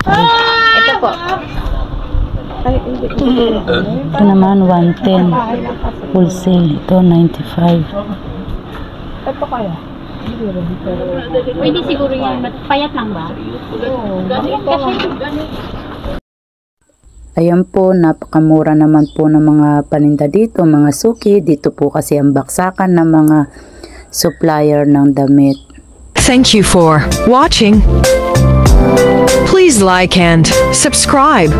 Ito po. Ito naman 110 wholesale. Ito 95. Ito kaya? Pwede siguro yan. Payat lang ba? Ayan po, napakamura naman po ng mga paninda dito, mga suki. Dito po kasi ang baksakan ng mga supplier ng damit. Thank you for watching. Please like and subscribe.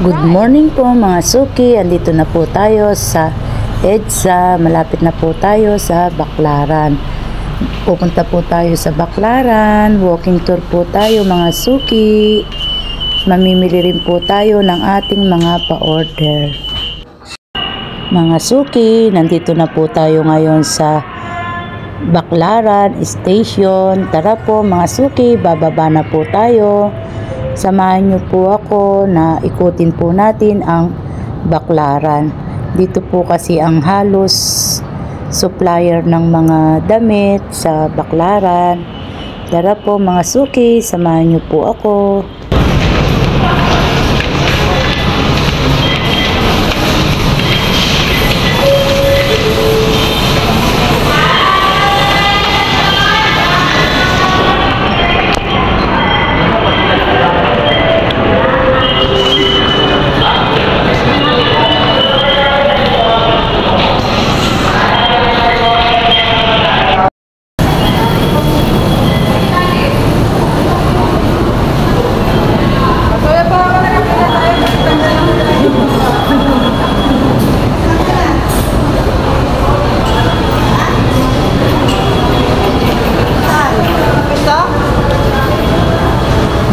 Good morning po mga suki. Andito na po tayo sa EDSA. Malapit na po tayo sa Baclaran. Pupunta po tayo sa Baclaran. Walking tour po tayo mga suki. Mamimili rin po tayo ng ating mga pa-order. Mga suki, nandito na po tayo ngayon sa Baclaran Station. Tara po mga suki, bababa na po tayo. Samahan niyo po ako na ikutin po natin ang Baclaran. Dito po kasi ang halos supplier ng mga damit sa Baclaran. Tara po mga suki, samahan niyo po ako.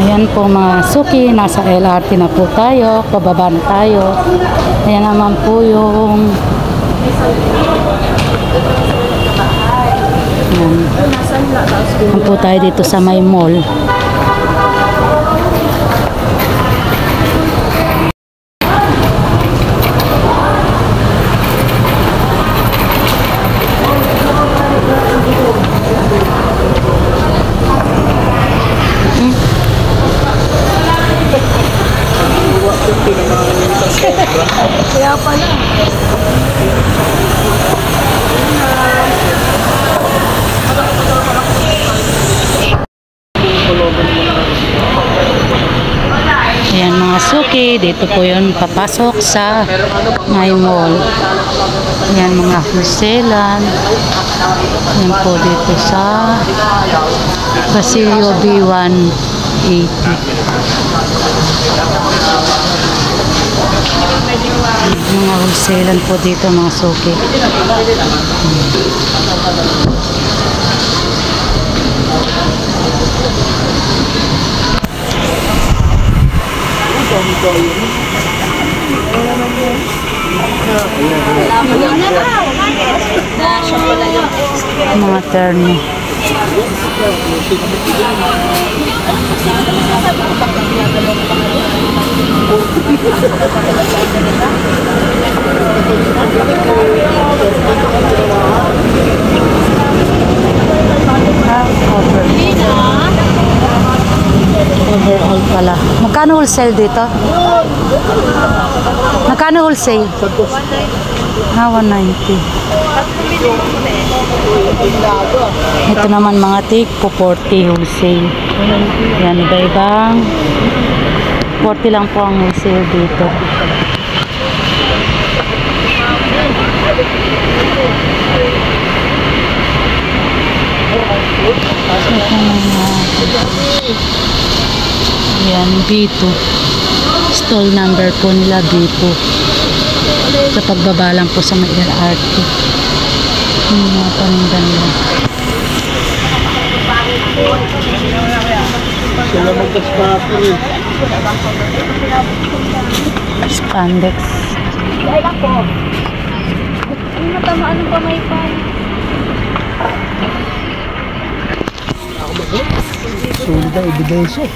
Ayan po mga suki, nasa LRT na po tayo, pababa na tayo. Ayan naman po yung ayan po tayo dito sa may mall. Kaya pala. Ayan mga suki, dito po yun papasok sa my mall. Ayan mga wholesalan. Ayan po dito sa Basilio B180. Mga wholesalan po dito mga suki. Mga terno. Overall pala. Magkano wholesale dito? Magkano wholesale? 190. Ito naman mga take po 40 wholesale. Yan, iba-ibang 40 lang po ang wholesale dito. Yan, B2. Stall number po nila B2. Sa pagbaba lang po sa may LRT. Yung mga panindan nila. Spandex. Dahil ako. Ang matamaan ng kamay pa. Sulit ang ebidensya.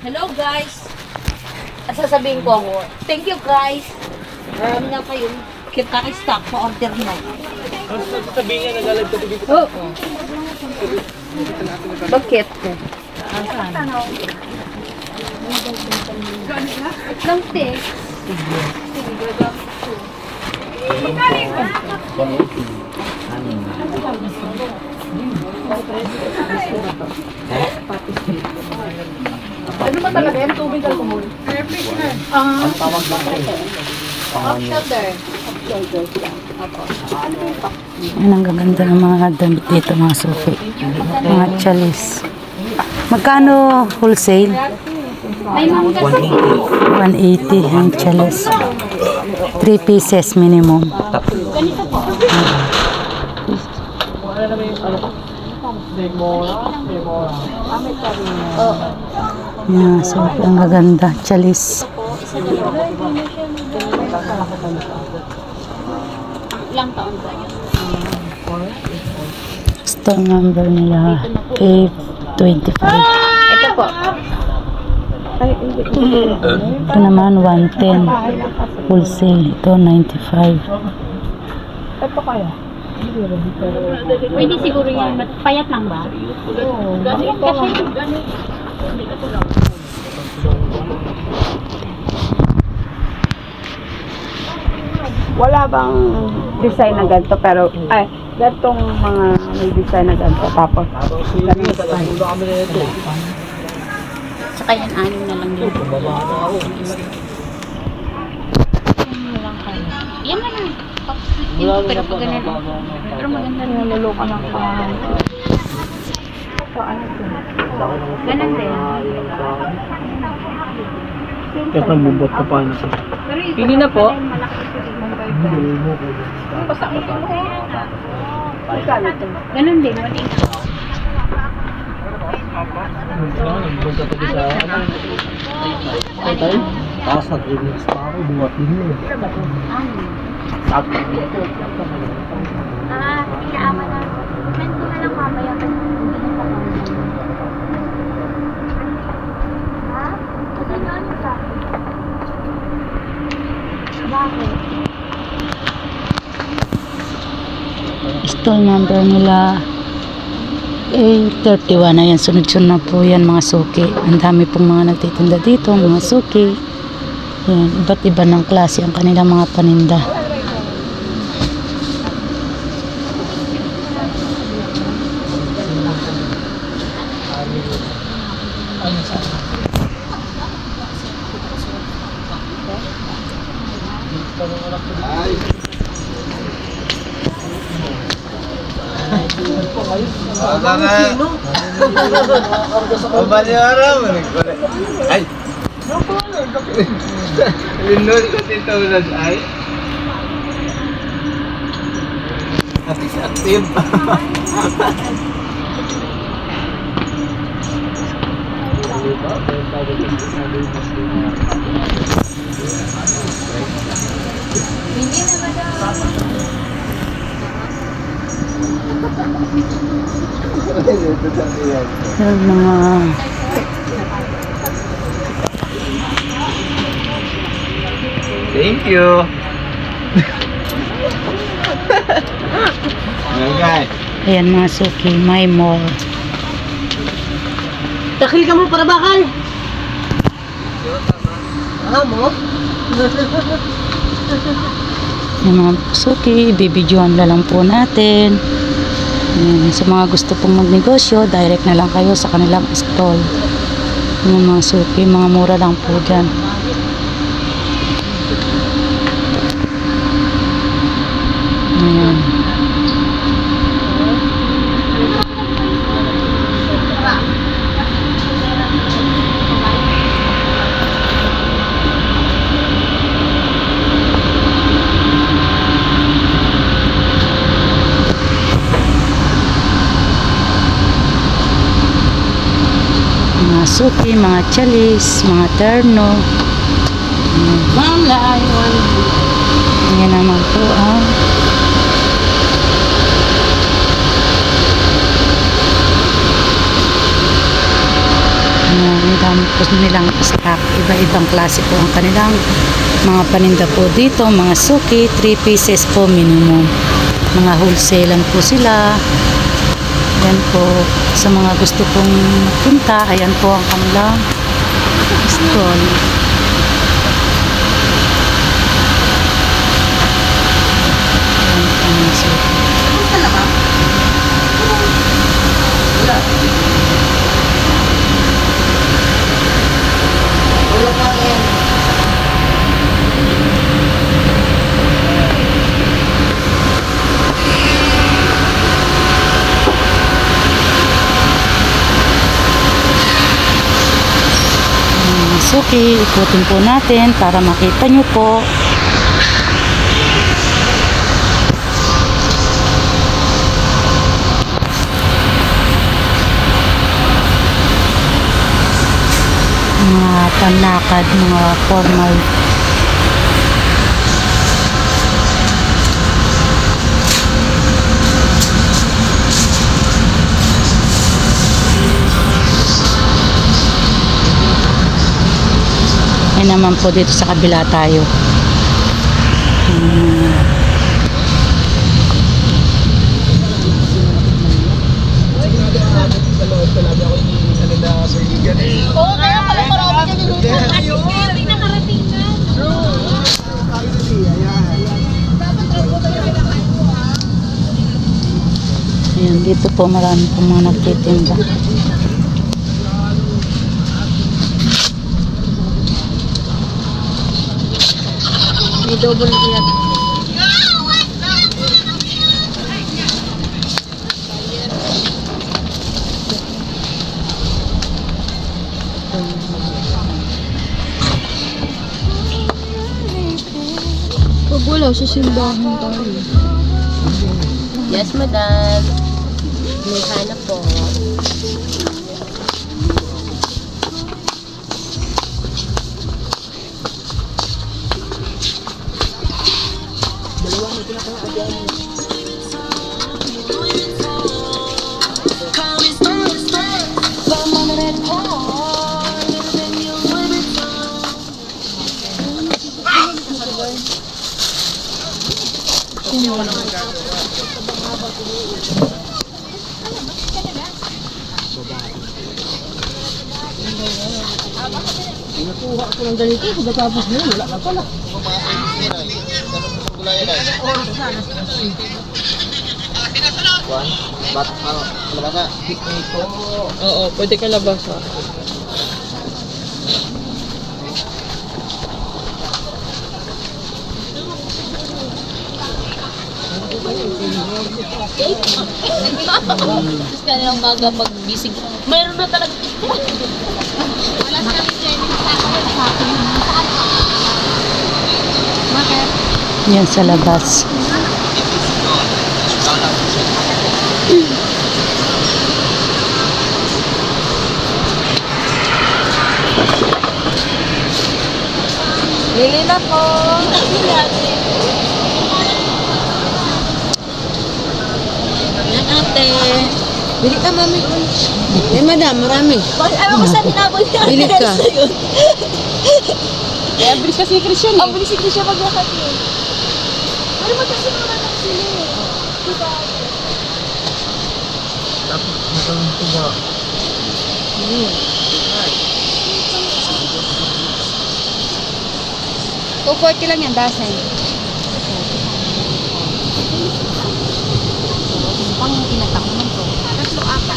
Hello guys! At sasabihin ko, thank you guys! Marami na kayong kita-stock sa order mo. Sabihin nga, nag-alive ka dito. Oh! Bakit? Lang te. Ano ba talaga yan? Tubig alcohol? Off-shoulder. Yan ang gaganda ng mga damit dito mga suki. Mga chalis. Magkano wholesale? May mga kasi. 180 ang chalis. 3 pieces minimum. Ganito po. Yan, so ang gaganda. Chalis. Ilang taon ba yan? Store number nila A25. Ito po. Ito naman 110 wholesale. Ito 95. Ito kaya? Pwede siguro yan. Payat lang ba? Kasi Wala bang design na ganito pero ay ganitong mga may design na ganito tapos ganito style. saka yan, anim na lang dito. Yan na lang. Pero pag ganito. Pero maganda rin. Nalulukan ng pangalan. Ganun din. Ito ang bubot pa paano siya. Pili na po. Ganun din. Wala ina. Tapos nag-remix pa ako, buwat din yun. Pinaaman na. Kwento na lang mamaya. Ha? Kasi ano sa akin? Bakit? Store number nila A31. Ayan, sunod-sunod na po yan mga suki. Ang dami pong mga nagtitinda dito, mga suki. Ayan, iba't iba ng klase ang kanilang mga paninda. Ay! Linod ko dito ulas ay. Active. Yung mga Thank you. Okay. ayan mga suki, may mall. Takil ka mo para bakal. Mo? Yung mga suki, bibidyoan na lang po natin. Ayan, sa mga gusto pong magnegosyo, direct na lang kayo sa kanilang stall. Yung mga suki, mga mura lang po dyan. Ayan. Mga suki, mga chalis, mga terno. Ayan naman po ang dami po nilang stock. Iba-ibang klase po ang kanilang mga paninda po dito. Mga suki, 3 pieces po minimum. Mga wholesale lang po sila. Yan po. Sa mga gusto pong punta, ayan po ang kanilang stall. Ayan po mga suki. Suki, ikutin po natin para makita nyo po. Mga panlakad, mga formal. Ay naman po dito sa kabila tayo. Oo, kaya pala marami dyan dito. Kasi nakarating na. Ayan, dito po marami po mga nagtitinda. May double yan. Pag wala, sa simbahan tayo. Yes, madam. May hanap po. Nakuha ko ng ganito, pagkatapos nyo, wala na pala. Oo, pwede ka labas ha. Tapos kanilang maga pag-gising. Mayroon na talaga. Wala sa kami training sa akin. Bakit? Yan sa labas. Lili na po. Yan ate. Bili ka, mami. Eh, madam, marami. Bakit ayaw ko sa tinapon niya? Bili ka. Eh, ang bilis kasi Christian eh. Ang bilis si Christian maglakad eh. Pero magkasi naman ang sila eh. Diba? Tapos, magandang tuba. $240 lang yan, dasen. Pang inatak naman to. Tatlo ata.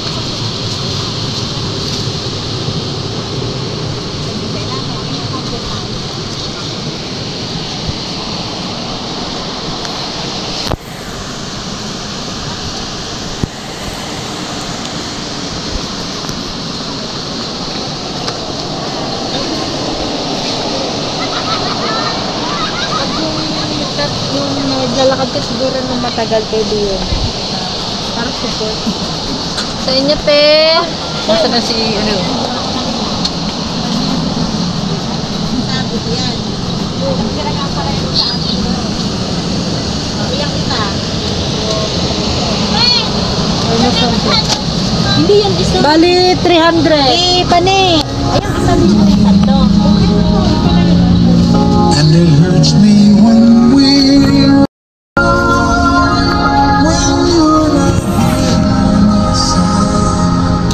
Yung naglalakad ka siguro ng matagal, pwede yun. Para support. Sa inyo, te. Nasa na si, ano? Sabi ko yan. Kira ka pala yung sa akin. Iyak kita. Ano sa Hindi yan isa. Bali, 300. Eh, pani. Ayun, isa din yung tatlo. And it hurts me when we're when you're not here by my side.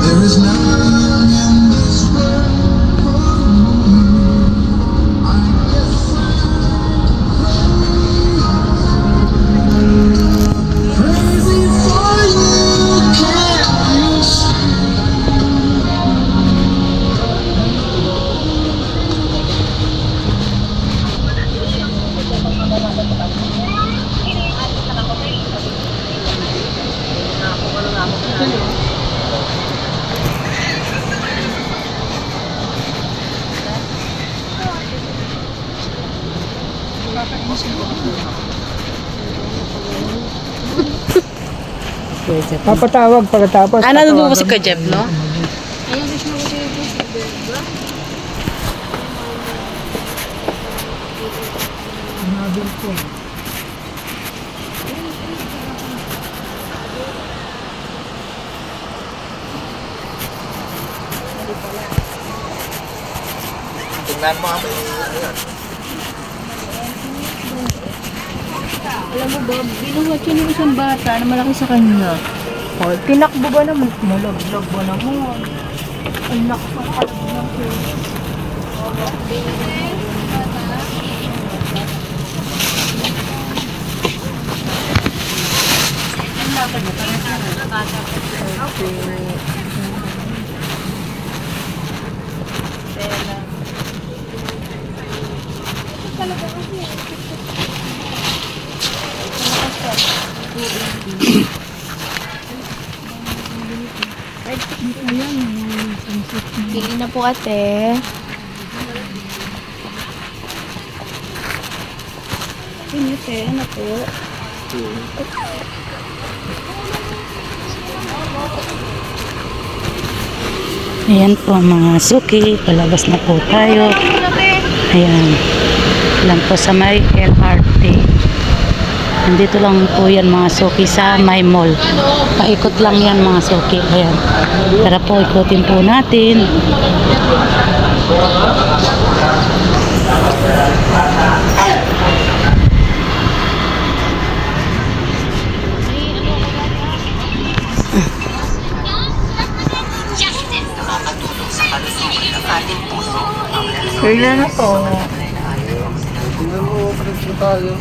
There is nothing in this world for me. I guess I'm crazy for you, can't you see? Papatawag pagkatapos. Ano nandun mo si Kajep, no? Tingnan mo kami. Alam mo, Bob, binuhat yun yung isang bata na malaki sa kanya. Oh, tinakbo ba naman? Malaglag ba naman? Ang lakas ng kalaglag ko. Pili na po ate. Pili ate, ano po? Ayan po mga suki, palabas na po tayo. Ayan, lang po sa may LRT. Nandito lang po yan mga suki sa may mall. Paikot lang yan mga suki. Ayan, tara po ikutin po natin. Kailan na to? Tingnan mo, palit tayo.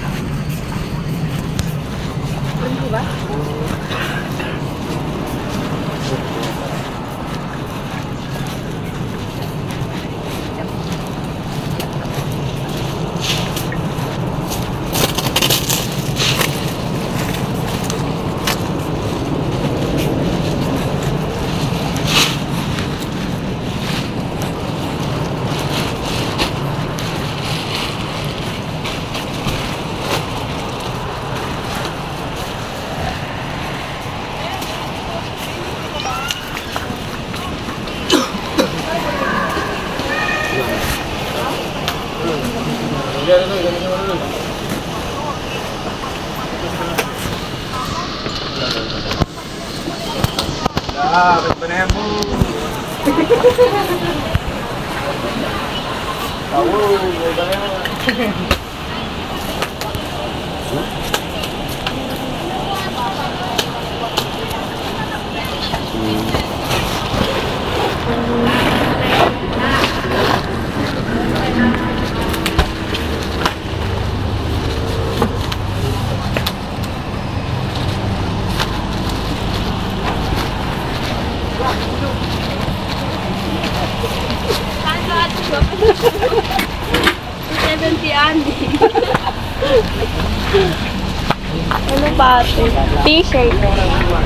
Ano ba ate? T-shirt.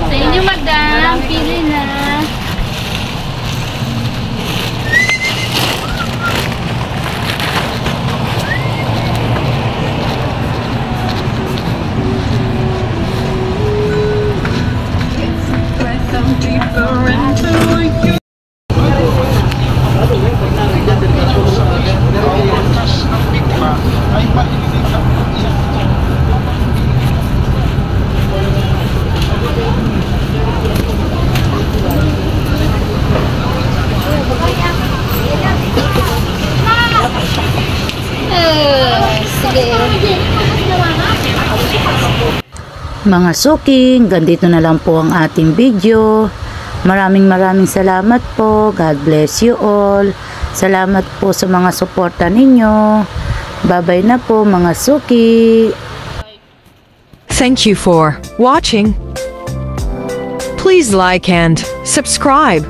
Sa inyo madam, pili na. Mga suking, ganito na lang po ang ating video. Maraming salamat po. God bless you all. Salamat po sa mga suporta ninyo. Bye-bye na po mga suki. Thank you for watching. Please like and subscribe.